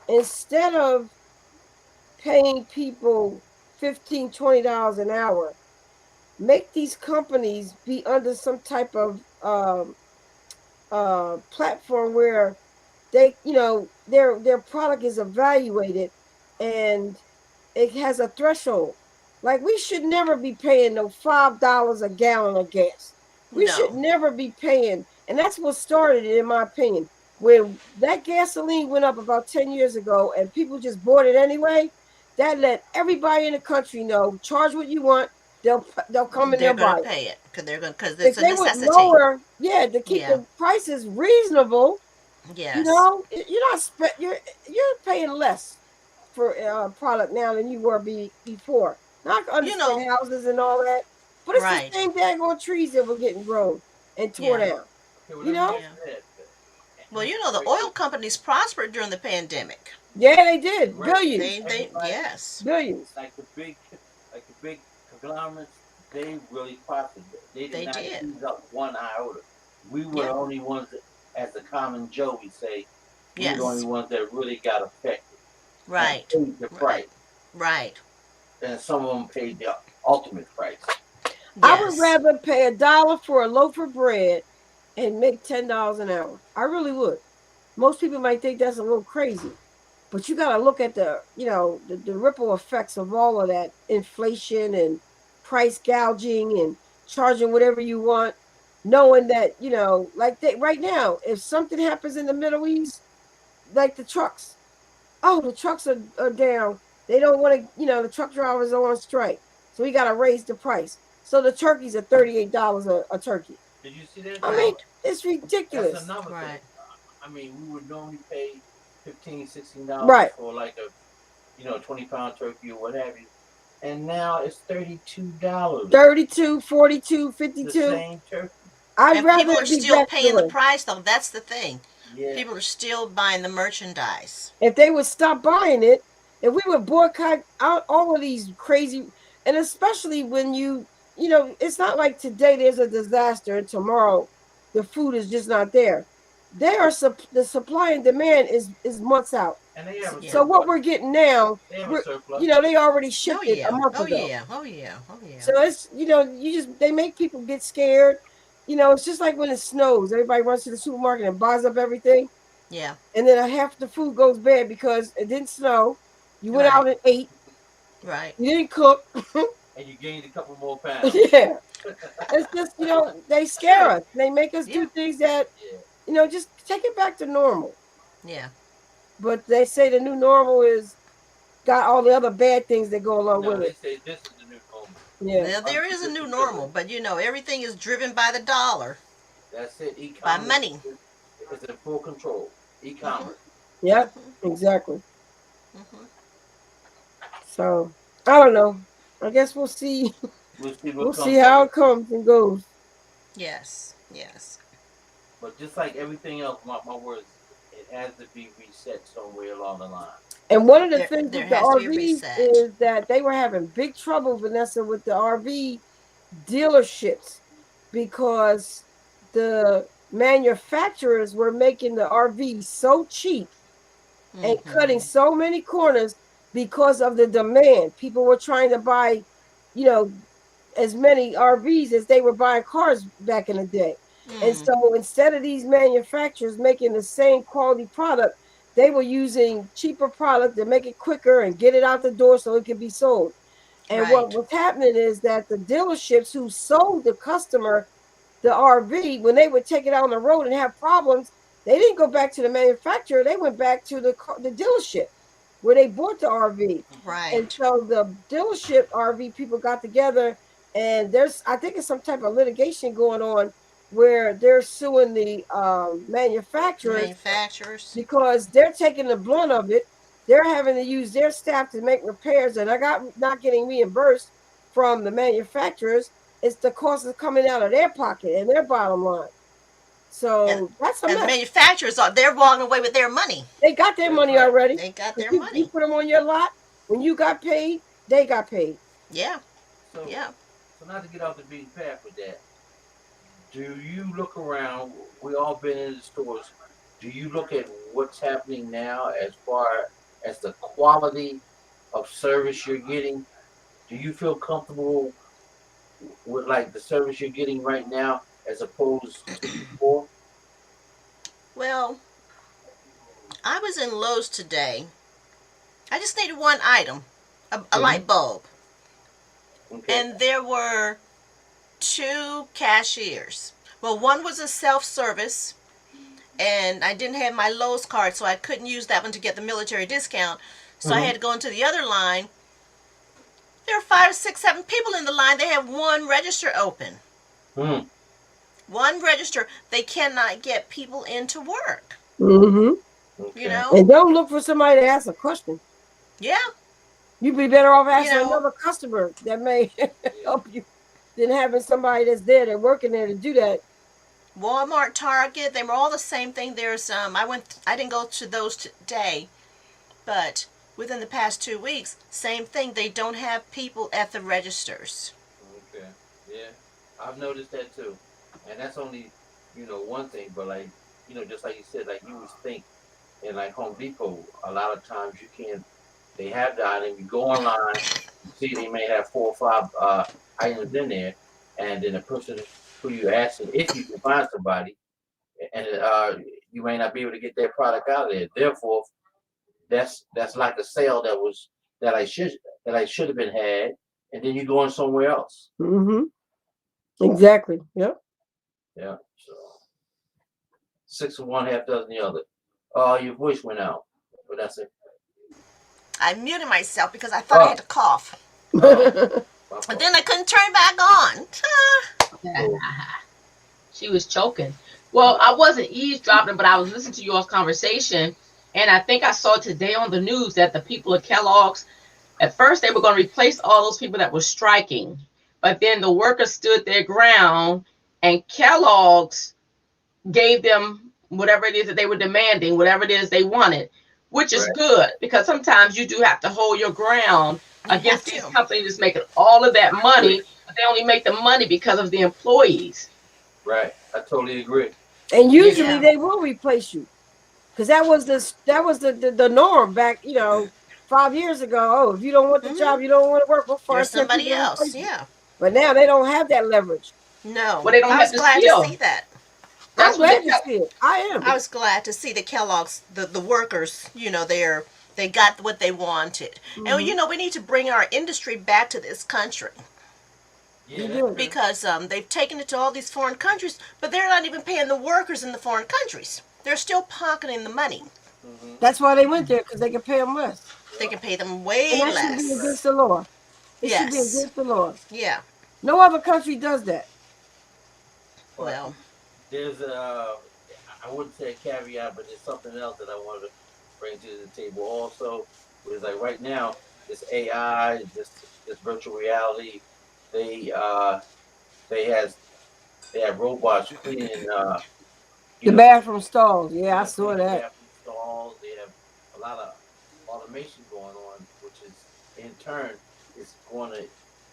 Instead of paying people 15, $20 an hour, make these companies be under some type of platform where their product is evaluated and it has a threshold. Like we should never be paying no $5 a gallon of gas. We should no, never be paying, and that's what started it, in my opinion. When that gasoline went up about 10 years ago and people just bought it anyway, that let everybody in the country know, charge what you want, they'll come and they're they'll gonna buy it. pay it because If it's a they would necessity. lower, yeah, to keep Yeah. the prices reasonable, Yes. you're not you're paying less for a product now than you were before. Now I can You know. understand houses and all that, but it's the Right. same daggone trees that were getting grown and tore Yeah. down. Okay, You whatever you know? Yeah. said, Well, and the right oil there, companies prospered during the pandemic. Yeah, they did right there, billions, They everybody, yes. billions. like the big conglomerates, they really profited. They did They not did. ease up one iota. We were the Yep. only ones that, as the common Joe, we say, we were the only Yes. ones that really got affected and Right. paid the Right. price. Right. And some of them paid the ultimate price. I would Yes. rather pay $1 for a loaf of bread and make $10 an hour. I really would. Most people might think that's a little crazy, but you got to look at the ripple effects of all of that inflation and price gouging and charging whatever you want, knowing that like right now, if something happens in the Middle East, like the trucks, oh, the trucks are down. They don't want to, the truck drivers are on strike, so we got to raise the price. So the turkeys are $38 a turkey. Did you see that I mean, though? Right. it's That's ridiculous. another thing. Right. I mean, we would normally pay $15, $16 Right. for like a 20-pound turkey or what have you, and now it's $32. 32, 42, The 52. same turkey. I'd And rather people are it be still paying the vegetarian. price though. That's the thing. Yeah. People are still buying the merchandise. If they would stop buying it, if we would boycott out all of these crazy, and especially when it's not like today there's a disaster and tomorrow the food is just not there. The supply and demand is months out. And they have a So Yeah. what surplus. we're getting now, They have a surplus. they already Oh shipped it a yeah. month Oh ago. yeah. Oh yeah. Oh yeah. So it's they make people get scared. It's just like when it snows, everybody runs to the supermarket and buys up everything, Yeah. and then half the food goes bad because it didn't snow. You went Right. out and ate. Right. You didn't cook. And you gained a couple more pounds. Yeah, it's just they scare us. They make us Yeah. do things that Yeah. just take it back to normal. Yeah. But they say the new normal is got all the other bad things that go along No, with they it. say this is the new normal. Yeah, Now, there is a This new is good. normal, but everything is driven by the dollar, That's it. by E-commerce money. is in full control. Mhm. E-commerce. yeah, Mhm. exactly. Mhm. So I don't know. I guess we'll see. We'll see We'll what see comes of how it it. comes and goes. Yes, yes. But just like everything else, my words, it has to be reset somewhere along the line. And one of the There things there with the has to be a RVs reset. is that they were having big trouble, Vanessa, with the RV dealerships because the manufacturers were making the RVs so cheap and cutting Mm-hmm. so many corners because of the demand. People were trying to buy, you know, as many RVs as they were buying cars back in the day. And Mm, so instead of these manufacturers making the same quality product, they were using cheaper product to make it quicker and get it out the door so it could be sold. And what right. was happening is that the dealerships who sold the customer the RV, when they would take it out on the road and have problems, they didn't go back to the manufacturer. They went back to the dealership where they bought the RV. And Right. so the dealership RV people got together, and there's, I think it's some type of litigation going on where they're suing the The manufacturers manufacturers. because they're taking the blunt of it. They're having to use their staff to make repairs, and I got not getting reimbursed from the manufacturers. It's the cost is coming out of their pocket and their bottom line. And So that's a and the mess. manufacturers are they're walking away with their money. They got their That's money right. already They got because their you money. put them on your lot. When you got paid, they got paid. Yeah. So, Yeah. so not to get off the beaten path with that, do you look around? We all been in the stores. Do you look at what's happening now as far as the quality of service you're getting? Do you feel comfortable with like the service you're getting right now as opposed to before? Well, I was in Lowe's today. I just needed one item, a Mm-hmm. light bulb, Okay. and there were two cashiers. Well, one was a self-service, and I didn't have my Lowe's card, so I couldn't use that one to get the military discount. So I Mm-hmm. had to go into the other line. There were five, six, seven people in the line. They have one register open. Mm. One register. They cannot get people into work. Mm-hmm. You Okay. know? And don't look for somebody to ask a question. Yeah. You'd be better off You asking know, another customer that may help you than having somebody that's there, that working there to do that. Walmart, Target, they were all the same thing. There's I didn't go to those today, but within the past 2 weeks, same thing. They don't have people at the registers. Okay. Yeah. I've noticed that too. And that's only, one thing, but like, just like you said, like you would think in like Home Depot, a lot of times you can't, they have the item, you go online, you see they may have four or five items in there, and then the person who you asking if you can find somebody, and you may not be able to get their product out of there. Therefore, that's like a sale that I should that I should have been had, and then you're going somewhere else. Mm-hmm. Exactly. Yep. Yeah. So six of one, half dozen the other. Your voice went out. But that's it. I muted myself because I thought I Oh, had to cough. oh, my And fault. then I couldn't turn back on. So, She was choking. Well, I wasn't eavesdropping, but I was listening to y'all's conversation, and I think I saw today on the news that the people at Kellogg's, at first they were going to replace all those people that were striking, but then the workers stood their ground, and Kellogg's gave them whatever it is that they were demanding, whatever it is they wanted, which is right, good because sometimes you do have to hold your ground You have against these to. companies that's making all of that money, but they only make the money because of the employees. right. I totally agree. And Yeah, usually Yeah. they will replace you because that was the norm back 5 years ago. Oh, if you don't want the Mm-hmm. job, you don't want to work. We'll find There's 10 people somebody to else. replace you. Yeah. But now they don't have that leverage. No. well, they don't I have was the glad to skill. see that. I'm That's what they glad to have. see it. I am. I was glad to see the Kellogg's, the workers, they got what they wanted. And Mm-hmm. we need to bring our industry back to this country Yeah, You that's do. true. because they've taken it to all these foreign countries, but they're not even paying the workers in the foreign countries. They're still pocketing the money. Mm-hmm. That's why they went there because they could pay them less, They Yeah, can pay them and way that should be right. less. against the law. It should be Yes. against the law. Yeah. No other country does that. But Well, there's I wouldn't say a caveat, but there's something else that I wanted to bring to the table also. Was like right now, this AI, this virtual reality. They they has they have robots cleaning you The know bathroom stalls. Yeah, I yeah, saw cleaning that. bathroom stalls. They have a lot of automation going on, which is in turn is going to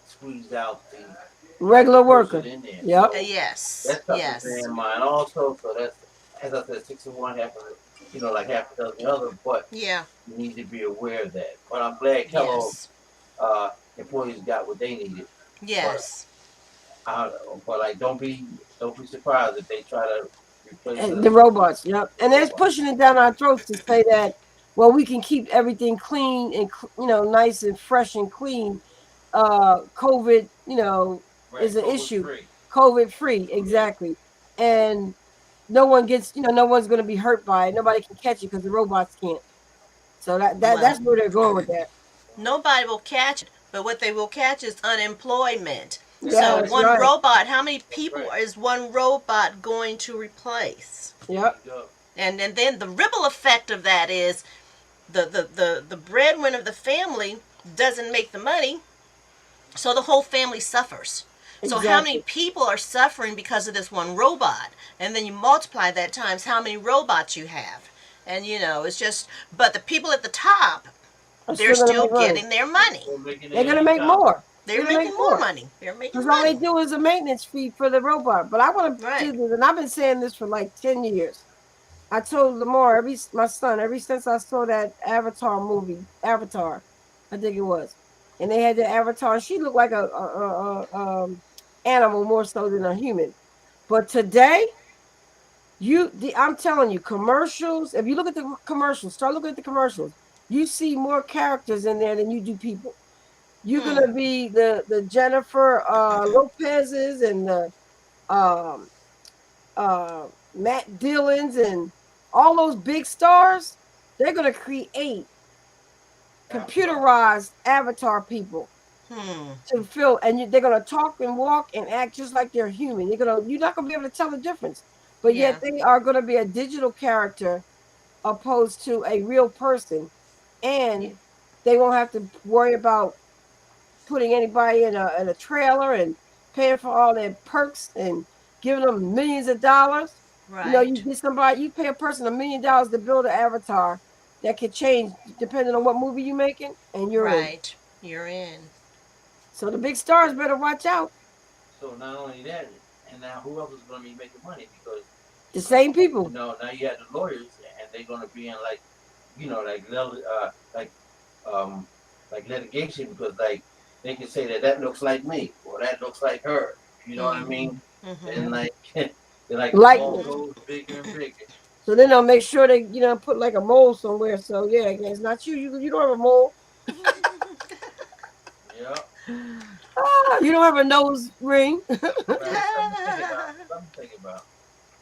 squeeze out the Regular person worker. in there. Yep. So Yes, that's something to bear yes, in mind also. So that's, as I said, 6 and 1, like half a dozen other, but yeah, you need to be aware of that. But I'm glad Kellogg yes, uh, employees got what they needed. But yes. I, but like, don't be surprised if they try to replace And us the robots. Yep. with And they're robots. pushing it down our throats to say that, well, we can keep everything clean and nice and fresh and clean. COVID, is Right, an COVID issue. free. COVID free, Yeah. exactly. And no one gets, no one's going to be hurt by it. Nobody can catch it because the robots can't. So that's Well, where they're going with that. nobody will catch it, but what they will catch is unemployment. That's So Yeah, that's right. one right. robot, how many That's people right. is one robot going to replace? There Yep. you go. And then the ripple effect of that is the breadwinner of the family doesn't make the money, so the whole family suffers. So how many Exactly. people are suffering because of this one robot? And then you multiply that times how many robots you have. And it's just, but the people at the top, I'm they're still going to still make money. getting their They're money. still making They're their going to make income. more. They're They're going to making make more more. money. They're making Because all they money. do is a maintenance fee for the robot. But I want to do Right. this, and I've been saying this for like 10 years. I told Lamar, my son, ever since I saw that Avatar movie, Avatar, I think it was, and they had the Avatar. She looked like a animal more so than a human. But today, I'm telling you, commercials. If you look at the commercials, start looking at the commercials. You see more characters in there than you do people. You're Hmm. gonna be the Jennifer Lopez's and the um, Matt Dillons and all those big stars. They're gonna create Avatar. computerized avatar people Hmm. to feel, and they're gonna talk and walk and act just like they're human. You're not gonna be able to tell the difference, but yet Yeah. they are gonna be a digital character opposed to a real person, Yeah. and they won't have to worry about putting anybody in a trailer and paying for all their perks and giving them millions of dollars. You Right. get somebody, you pay a person $1 million to build an avatar that can change depending on what movie you're making, and you're in. Right. You're in. So the big stars better watch out. So not only that, and now who else is going to be making money? Because The same people. now you have the lawyers, and they're going to be in like, um, like litigation because like they can say that that looks like me or that looks like her. You know what I Mm-hmm. mean? And Mm-hmm. like, the ball Likeness. goes bigger and bigger. So then they'll make sure they, put like a mole somewhere. So yeah, it's not you. You don't have a mole. Yep. You don't have a nose ring. Right. Something to think about. Something to think about.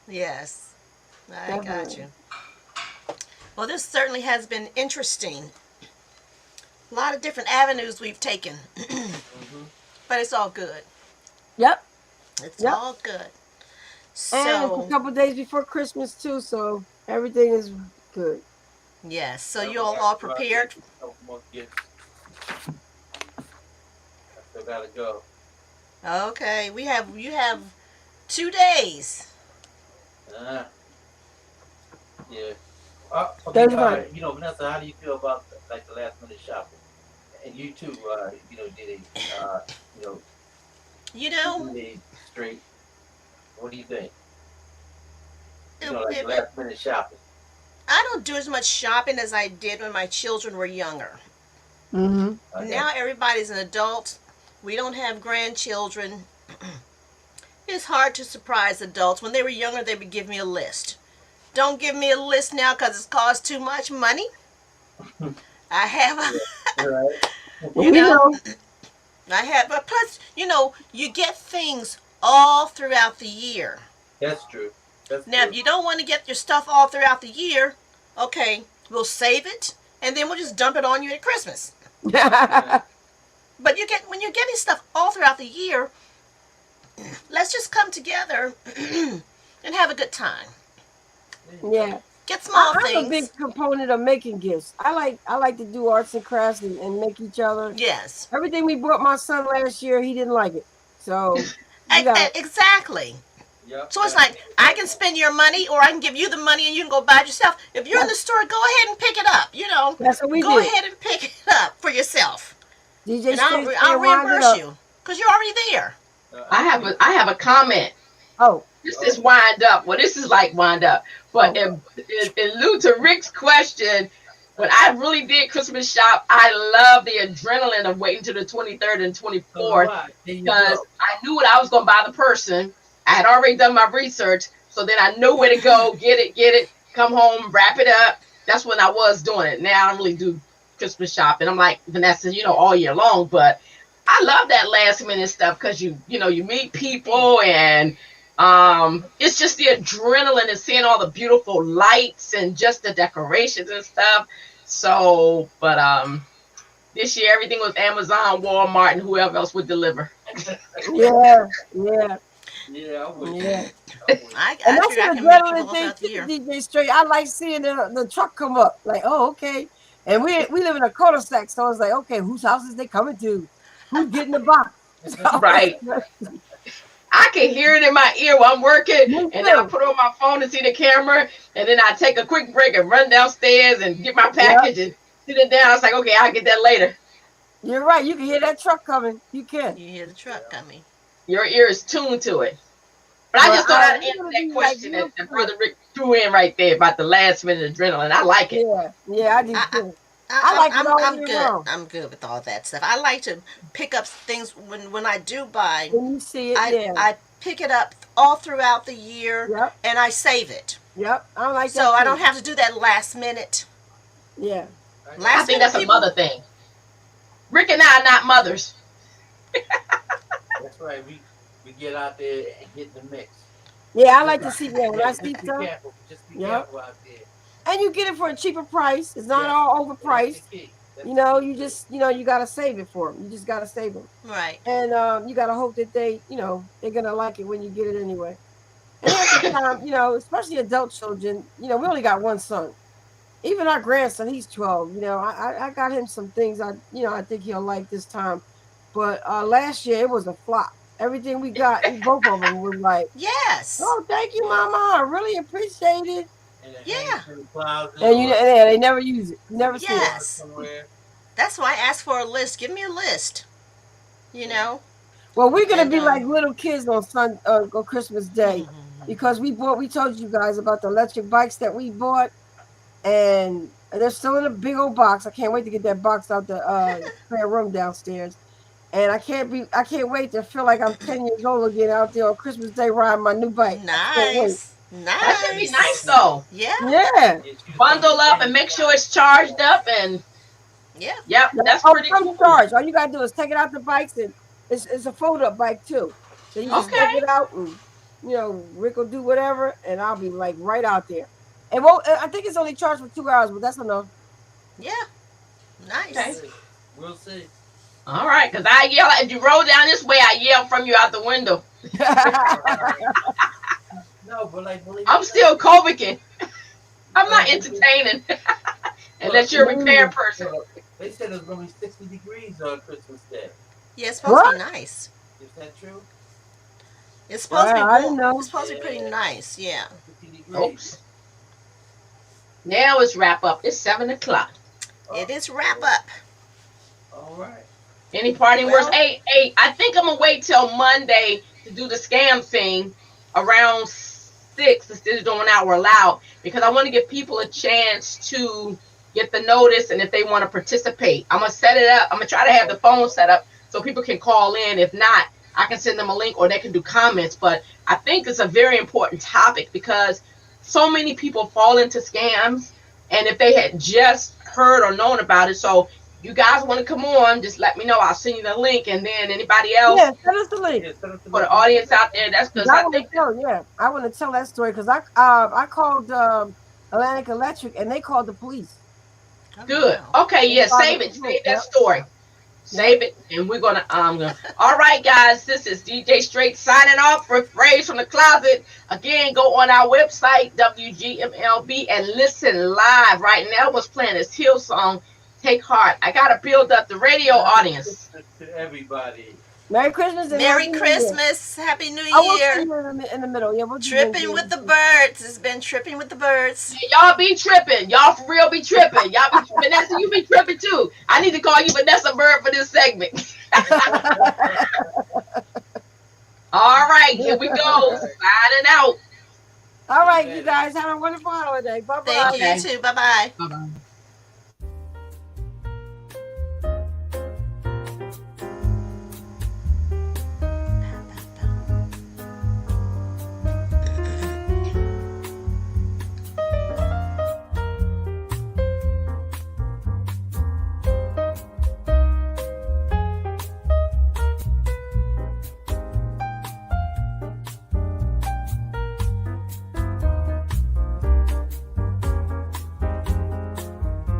Yes. I got Definitely. you. Well, this certainly has been interesting. A lot of different avenues we've taken, Hmm. but it's all good. Yep. It's Yep. all good. And it's a So, couple days before Christmas too, so everything is good. yes. So Yep. you I got all to go out there and prepared? get a couple more gifts. I still gotta go. Okay. You have 2 days. Uh, yeah. Okay. That's right. Vanessa, how do you feel about like the last minute shopping? And you too. Did You keeping know, it straight? What do you think? it, Like it, last minute shopping. I don't do as much shopping as I did when my children were younger. Mm-hmm. I got Now everybody's an adult. We don't have grandchildren. It's hard to surprise adults. When they were younger, they would give me a list. Don't give me a list now because it's cost too much money. you. I have, Yeah. All right. Well, you we know, know. I have, but plus, you get things all throughout the year. That's true. That's Now, if true. you don't want to get your stuff all throughout the year, okay, we'll save it and then we'll just dump it on you at Christmas. Yeah. But when you're getting stuff all throughout the year, let's just come together and have a good time. There you Yeah. go. Get small I'm a big things. proponent of making gifts. I like to do arts and crafts and make each other. Yes. Everything we bought my son last year, he didn't like it. So you gotta. Exactly. Yep. So it's like I can spend your money, or I can give you the money, and you can go buy it yourself. If you're in the store, go ahead and pick it up. That's what we Go did. ahead and pick it up for yourself, DJ and Straight I'll wind it reimburse up. you because you're already there. I have a comment. Oh, This is wind up. Well, this is like wind up. But in lieu to Rick's question, when I really did Christmas shop, I love the adrenaline of waiting till the 23rd and 24th because I knew what I was going to buy the person. I had already done my research, so then I knew where to go, get it, come home, wrap it up. That's when I was doing it. Now I don't really do Christmas shopping. I'm like Vanessa, all year long, but I love that last minute stuff because you meet people and it's just the adrenaline and seeing all the beautiful lights and just the decorations and stuff. So, but this year everything was Amazon, Walmart, and whoever else would deliver. yeah. Yeah, I would. Yeah. And I that's figure I an can make you adrenaline both thing out the too, year. DJ Straight. I like seeing the truck come up. Like, oh, okay. And we live in a cul-de-sac, so it's like, okay, whose house is they coming to? Who's getting the box? Right. I can hear it in my ear while I'm working, Me and then I too. put on my phone to see the camera, and then I take a quick break and run downstairs and get my package and sit it down. I was like, okay, I'll get that later. You're right. You can hear that truck coming. You can. You hear the truck coming. Your ear is tuned to it. But I But just thought I'd we're answer gonna that be like question real that quick. Brother Rick threw in right there about the last minute adrenaline. I like it. Yeah, I do I, too. I like it all I'm year good. round. I'm good with all that stuff. I like to pick up things when I do buy. When you see it, I pick it up all throughout the year, Yep. and I save it. Yep. I like that. So I too. don't have to do that last minute. Yeah. I Last think minute that's a people. mother thing. Rick and I are not mothers. That's right. We get out there and get in the mix. Yeah, I like to see when I Just see be stuff. careful. Just be Yep. careful out there. And you get it for a cheaper price. It's not Yes. all That's overpriced. the key. That's You the know, key. you just you gotta save it for them. You just gotta save them, Right. and you gotta hope that they're gonna like it when you get it anyway. And at the time, especially adult children, we only got one son. Even our grandson, he's 12. I got him some things I think he'll like this time. But last year it was a flop. Everything we got, both of them were like, Yes. "Oh, thank you, Mama. I really appreciate it." And it Yeah. hangs in the closet And or they never use it. You never see it. Yes. somewhere. That's why I asked for a list. Give me a list. You know. Well, we're gonna And be like little kids on Christmas Day because we told you guys about the electric bikes that we bought, and they're still in a big old box. I can't wait to get that box out the spare room downstairs. And I can't wait to feel like I'm 10 years old again out there on Christmas Day riding my new bike. I can't wait. Nice. That should be nice Nice. though. Yeah. Yeah. Bundle up and make sure it's charged up, and Yeah. yep, that's Oh, pretty come cool. charge. All you gotta do is take it out the bikes, and it's a fold up bike too. So you just take Okay. it out, and Rick will do whatever, and I'll be like right out there. And well, I think it's only charged for 2 hours, but that's enough. Yeah. Nice. Okay. We'll see. All right, because I yell if you roll down this way, I yell from you out the window. No, but like, believe I'm it still or not, Koviking. I'm not entertaining unless you're a repair person. they said it's gonna be 60 degrees on Christmas Day. Yeah, it's supposed to be What? nice. Is that true? It's supposed to be Wow, I warm. didn't know. It's supposed to be pretty nice. Yeah. 50 degrees. Oops. Now it's wrap up. It's 7:00. It is wrap up. All right. Any parting Well- words? Hey, I think I'm gonna wait till Monday to do the scam thing around 6 instead of doing hour loud because I want to give people a chance to get the notice and if they want to participate. I'm gonna set it up. I'm gonna try to have the phone set up so people can call in. If not, I can send them a link or they can do comments. But I think it's a very important topic because so many people fall into scams, and if they had just heard or known about it, so you guys want to come on, just let me know. I'll send you the link, and then anybody else Yeah, send us the link. Yeah, set up for the audience out there, that's because I think I want to tell that story because I called Atlantic Electric and they called the police. Oh, good. wow. Okay, yeah, save it. Save that story. Save it, and we're gonna all right, guys. This is DJ Straight signing off for Phrase from the Closet. Again, go on our website WGMLB and listen live. Right now, what's playing is Hill song. Take heart. I gotta build up the radio audience. To everybody. Merry Christmas and Merry Happy New Year. Christmas, Happy New I will see Year. you in the middle. Yeah, we'll do Tripping with the Byrds. It's been tripping with the Byrds. Y'all be tripping. Y'all for real be tripping. Y'all be Vanessa, you be tripping too. I need to call you Vanessa Bird for this segment. All right, here we go. Signing out. All right, you guys have a wonderful holiday. Bye bye. Thank you, you too. Bye bye. Bye bye.